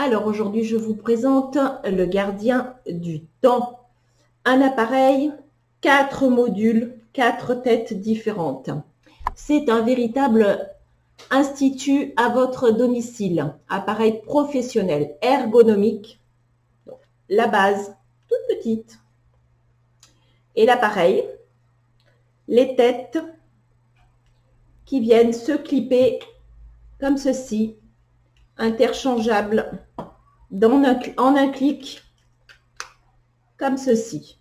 Alors aujourd'hui, je vous présente le gardien du temps. Un appareil, 4 modules, 4 têtes différentes. C'est un véritable institut à votre domicile. Appareil professionnel, ergonomique. Donc, la base, toute petite. Et l'appareil, les têtes qui viennent se clipper comme ceci, interchangeables en un clic, comme ceci.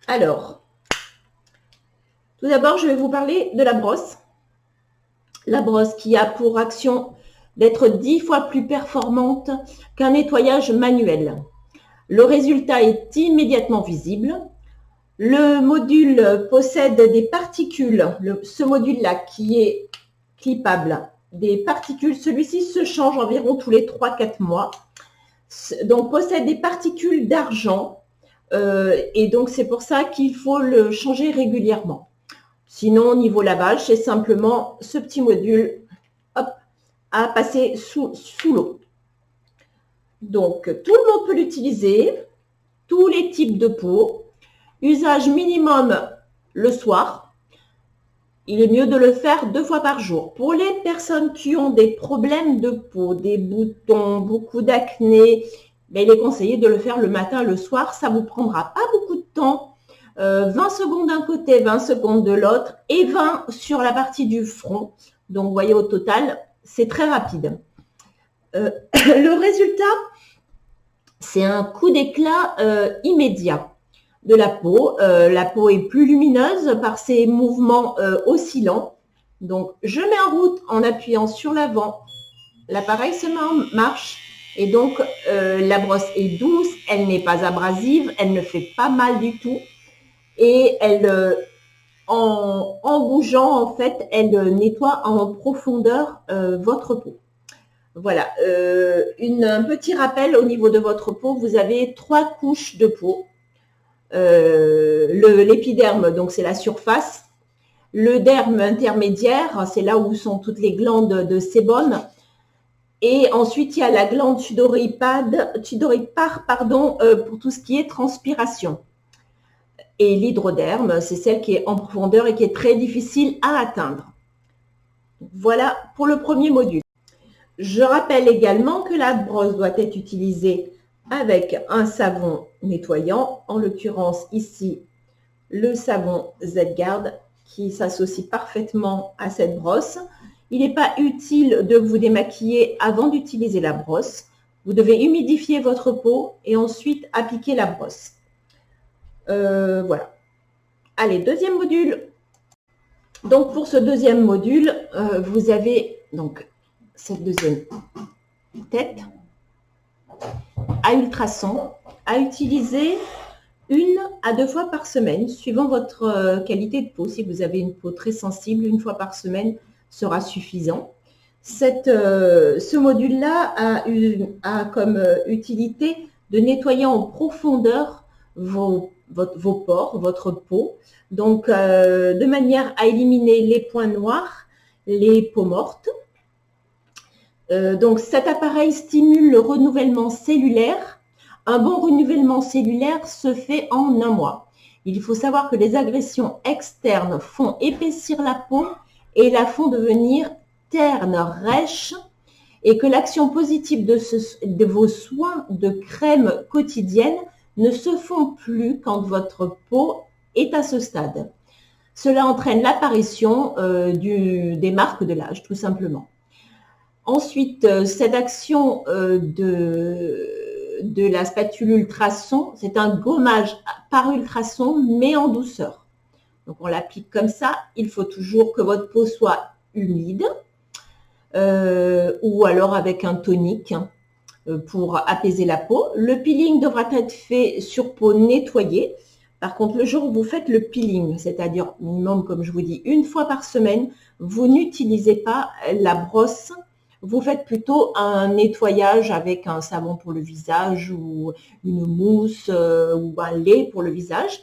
Alors, tout d'abord, je vais vous parler de la brosse. La brosse qui a pour action d'être 10 fois plus performante qu'un nettoyage manuel. Le résultat est immédiatement visible. Le module possède des particules, ce module-là qui est clippable, des particules, celui-ci se change environ tous les 3-4 mois. Donc, possède des particules d'argent et donc c'est pour ça qu'il faut le changer régulièrement. Sinon, au niveau lavage, c'est simplement ce petit module hop, à passer sous l'eau. Donc, tout le monde peut l'utiliser, tous les types de peau. Usage minimum le soir. Il est mieux de le faire 2 fois par jour. Pour les personnes qui ont des problèmes de peau, des boutons, beaucoup d'acné, il est conseillé de le faire le matin, le soir. Ça ne vous prendra pas beaucoup de temps. 20 secondes d'un côté, 20 secondes de l'autre et 20 sur la partie du front. Donc, vous voyez, au total, c'est très rapide. Le résultat, c'est un coup d'éclat immédiat de la peau. La peau est plus lumineuse par ses mouvements oscillants. Donc, je mets en route en appuyant sur l'avant. L'appareil se met en marche. Et donc, la brosse est douce, elle n'est pas abrasive, elle ne fait pas mal du tout. Et elle, en bougeant, en fait, elle nettoie en profondeur votre peau. Voilà, un petit rappel au niveau de votre peau, vous avez 3 couches de peau. L'épiderme, donc c'est la surface. Le derme intermédiaire, c'est là où sont toutes les glandes de sébum. Et ensuite, il y a la glande sudoripare, pour tout ce qui est transpiration. Et l'hydroderme, c'est celle qui est en profondeur et qui est très difficile à atteindre. Voilà pour le premier module. Je rappelle également que la brosse doit être utilisée avec un savon nettoyant, en l'occurrence ici le savon Z-Guard qui s'associe parfaitement à cette brosse. Il n'est pas utile de vous démaquiller avant d'utiliser la brosse. Vous devez humidifier votre peau et ensuite appliquer la brosse. Voilà. Allez, deuxième module. Donc, pour ce deuxième module, vous avez donc cette deuxième tête à ultrasons à utiliser 1 à 2 fois par semaine, suivant votre qualité de peau. Si vous avez une peau très sensible, 1 fois par semaine sera suffisant. Ce module-là a comme utilité de nettoyer en profondeur vos pores, votre peau, donc de manière à éliminer les points noirs, les peaux mortes. Donc cet appareil stimule le renouvellement cellulaire. Un bon renouvellement cellulaire se fait en 1 mois. Il faut savoir que les agressions externes font épaissir la peau et la font devenir terne, rêche, et que l'action positive de vos soins de crème quotidienne ne se font plus quand votre peau est à ce stade. Cela entraîne l'apparition des marques de l'âge, tout simplement. Ensuite, cette action de la spatule ultrason, c'est un gommage par ultrason, mais en douceur. Donc, on l'applique comme ça. Il faut toujours que votre peau soit humide ou alors avec un tonique pour apaiser la peau. Le peeling devra être fait sur peau nettoyée. Par contre, le jour où vous faites le peeling, c'est-à-dire minimum, comme je vous dis, 1 fois par semaine, vous n'utilisez pas la brosse. Vous faites plutôt un nettoyage avec un savon pour le visage ou une mousse ou un lait pour le visage.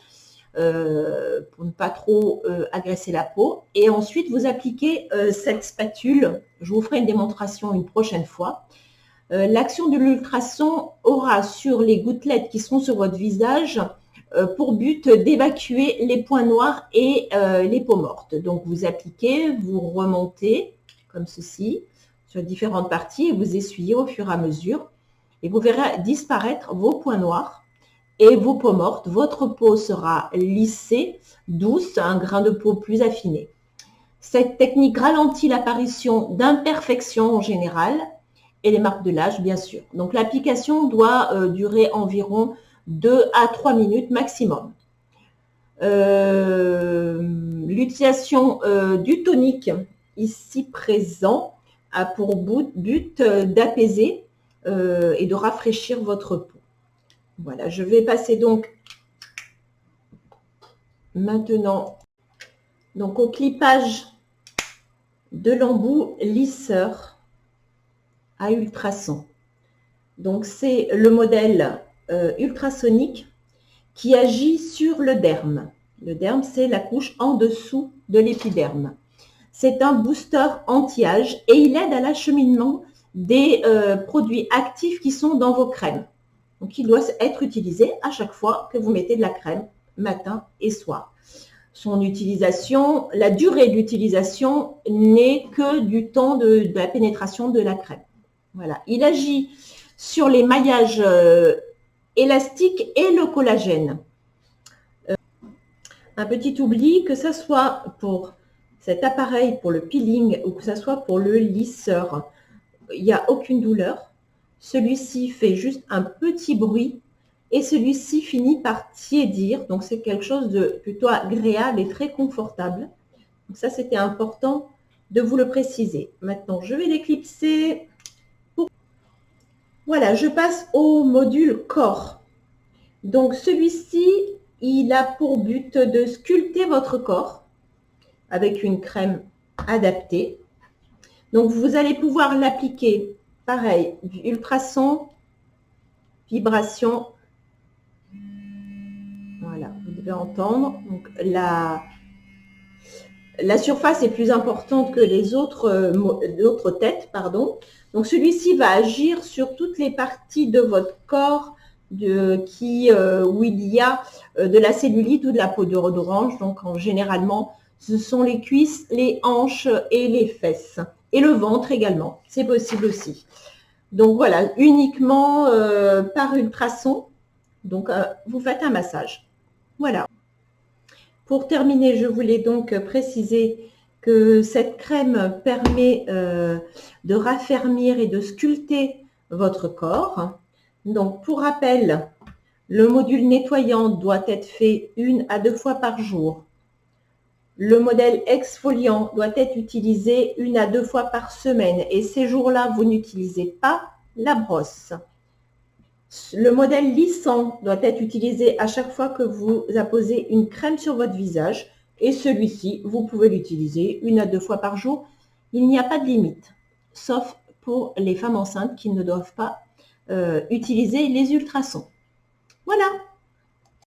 pour ne pas trop agresser la peau. Et ensuite, vous appliquez cette spatule. Je vous ferai une démonstration une prochaine fois. L'action de l'ultrason aura sur les gouttelettes qui seront sur votre visage pour but d'évacuer les points noirs et les peaux mortes. Donc, vous appliquez, vous remontez comme ceci sur différentes parties et vous essuyez au fur et à mesure. Et vous verrez disparaître vos points noirs et vos peaux mortes. Votre peau sera lissée, douce, un grain de peau plus affiné. Cette technique ralentit l'apparition d'imperfections en général et les marques de l'âge, bien sûr. Donc, l'application doit durer environ 2 à 3 minutes maximum. L'utilisation du tonique ici présent a pour but d'apaiser et de rafraîchir votre peau. Voilà, je vais passer donc maintenant au clipage de l'embout lisseur à ultrasons. Donc, c'est le modèle ultrasonique qui agit sur le derme. Le derme, c'est la couche en dessous de l'épiderme. C'est un booster anti-âge et il aide à l'acheminement des produits actifs qui sont dans vos crèmes. Donc, il doit être utilisé à chaque fois que vous mettez de la crème, matin et soir. Son utilisation, la durée d'utilisation n'est que du temps de la pénétration de la crème. Voilà. Il agit sur les maillages élastiques et le collagène. Un petit oubli, que ce soit pour cet appareil, pour le peeling ou que ce soit pour le lisseur, il n'y a aucune douleur. Celui-ci fait juste un petit bruit et celui-ci finit par tiédir. Donc, c'est quelque chose de plutôt agréable et très confortable. Donc, ça, c'était important de vous le préciser. Maintenant, je vais l'éclipser. Voilà, je passe au module corps. Donc, celui-ci, il a pour but de sculpter votre corps avec une crème adaptée. Donc, vous allez pouvoir l'appliquer, pareil, du ultrason, vibration. Voilà, vous devez entendre. Donc, la surface est plus importante que les autres têtes, pardon. Donc, celui-ci va agir sur toutes les parties de votre corps où il y a de la cellulite ou de la peau d'orange. Donc, généralement, ce sont les cuisses, les hanches et les fesses. Et le ventre également, c'est possible aussi. Donc, voilà, uniquement par ultrason. Donc, vous faites un massage. Voilà. Pour terminer, je voulais donc préciser que cette crème permet de raffermir et de sculpter votre corps. Donc, pour rappel, le module nettoyant doit être fait 1 à 2 fois par jour. Le modèle exfoliant doit être utilisé 1 à 2 fois par semaine. Et ces jours-là, vous n'utilisez pas la brosse. Le modèle lissant doit être utilisé à chaque fois que vous apposez une crème sur votre visage. Et celui-ci, vous pouvez l'utiliser 1 à 2 fois par jour. Il n'y a pas de limite, sauf pour les femmes enceintes qui ne doivent pas utiliser les ultrasons. Voilà.